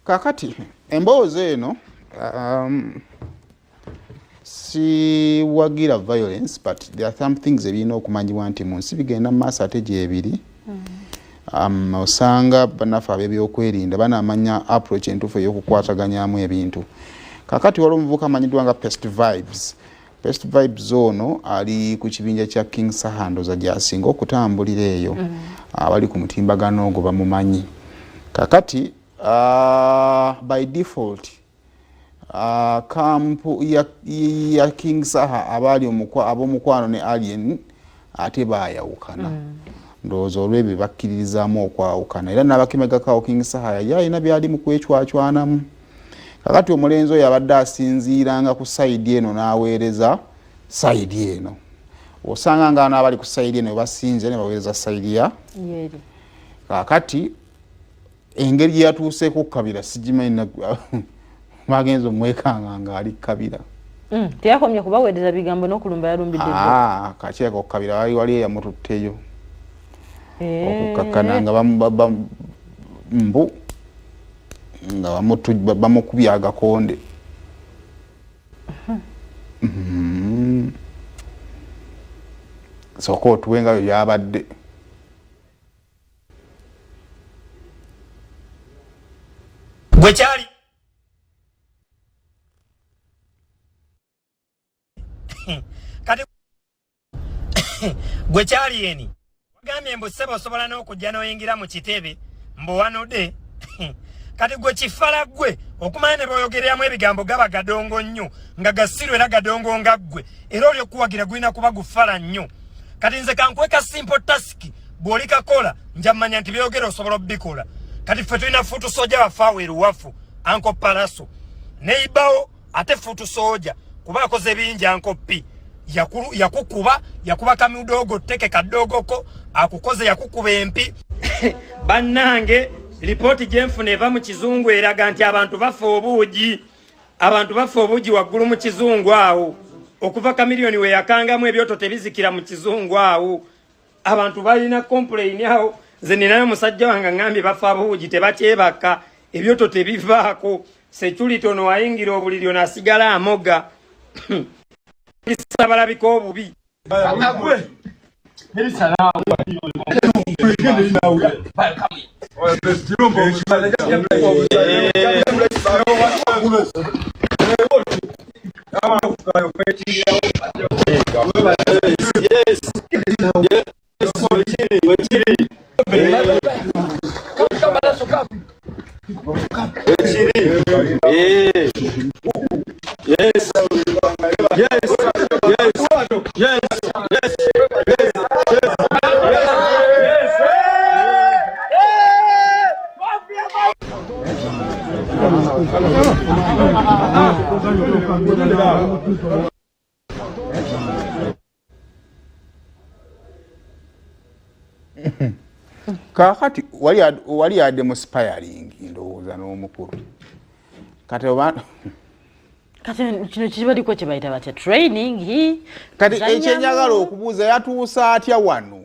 kakati emboozi eno si wagira violence, but there are some things ebirina okumanyibwa nti mu nsi bigenda mu maaso ate gyebiri. Osanga bannaffe ab'ebyokwerinda banamanya approach entuufu ey'okukwataganyamu ebintu. Kakati waliwo omuvubuka amanyiddwa nga Pest Vibes. Pest Vibes ono ali ku kibinja kya King Sahandoza gy'asinga okutambulira eyo. Abali ku mutimbagano ogwo bamumanyi. Kakati by default kampu ya King Saha abali ab'omukwano ne Alien ate baayawukana. Ndowooza olw'ebyo bakkiririzaamu okwawukana era n'abakemegakawo King Saha yali alina byali mu kwecwacwanamu. Kakati omulenzi oyo abadde asinziiranga ku sayidi eno n'aweereza sayidi eno. Osanga nga n'abali ku sayidi eno basinze ne baweereza sayidi ya yeri. Kakati engeri gye yatuuseeko Kabira sigimanyi bagenza omwekanga nga ali Kabira. Teyakomye kubaweereza bigambo n'okulumba yalumbidde. Kakiiko Kabira wali eyamututteyo. Okukakkana nga mbu nga bamukubya agakonde. Sooka otuwe nga bwe byabadde. Gwe kyali kati gwe kyali eni wagambye mbu ssebo osobola n'okujja n'oyingira mu kitebe mbu wanode kati gwe kifala gwe okumanya ne boyogereramu ebigambo gaba gadongo nnyo nga gassiru era gadongo nga ggwe era oli okuwagira gulina kuba gufala nnyo. Kati nze kankweka simple task bw'oli kakola njamanya nti byogera osobola obbikola. Kati ffe tulina fuutu soja wafaawo eruwafu Anko Palaso neibawo ate fuutu soja kuba akoze bingi Anko P yakukuba yakuba kamudogo teke kadogoko akukoze yakukuba empi bannange ripoti jenfune eva mu kizungu eraga nti abantu bafa obuugi waggulu mu kizungu awo okuva kamiliyoni we yakangamu ebyoto tebizikira mu kizungu awo abantu balina complain awo nze ninayo musajja wange ngambye bafa obuugi tebakyebaka ebyoto tebivaako security ono wayingira obuliri ono asigala amoga isabalabika obubi Kakati wali yadde mu spiring ndowooza n'omukulu. Kati kino kibaliko kye bayita batya training. Kati ekyenjagala okubuuza yatuusa atya wano?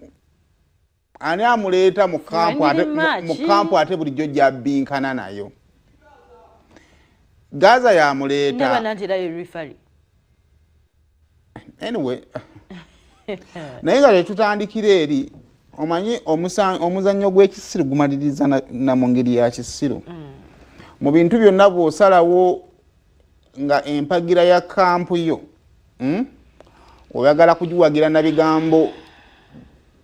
Ani amuleeta mu kampu ate bulijjo gy'abbinkana nayo? Gaza yamuleeta. Anyway. Naye nga tetutandikira eri omanyi omuzannyo gw'ekisiru gumaliriza na mu ngeri ya kisiru. Mu bintu byonna bw'osalawo nga empagira ya kampu yo oyagala kugiwagira na bigambo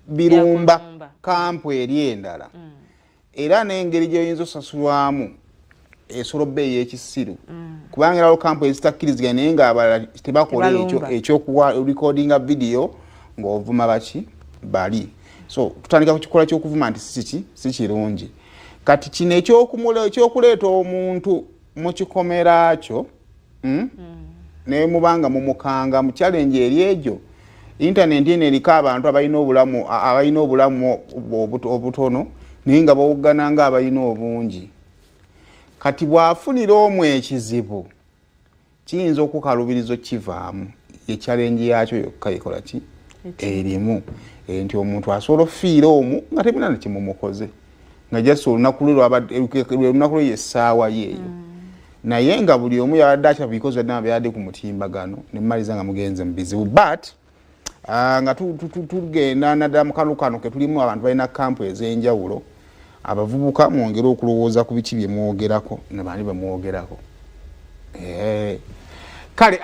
birumba kampu eri endala era n'engeri gy'oyinza osasulwamu esolobe ey'ekisiru kubanga erawo kampu ezitakkiriziganya naye ng'abalala tebakola ekyokuwa recordinga video ng'ovuma baki bali. So tutandika ku kikola ky'okuvuma nti si kirungi. Kati kino ekyokuleeta omuntu mu kikomera kyo ne mubanga mumukanga mu challenge eri egyo internet eno eriko abantu abalina obulamu obutono naye nga bawugana nga abalina obungi. Kati bwafunira omwe ekizibu kiyinza okukalubirizo kivaamu ye challenge yakyo yokka ikola ki erimu nti omuntu asobola ofiira omu nga tebina nakimumukoze nga jasi olunaku lwe yessaawa yeeyo naye nga buli omu yabadde akya because byadde ku mutimbagano ne mmaliza nga mugenze mu bizibu but nga tugenda naddala mu kalulu kano ke tulimu abantu balina kampu ez'enjawulo abavubuka mwongere okulowooza ku biki bye mwogerako ne bani bwe mwogerako kale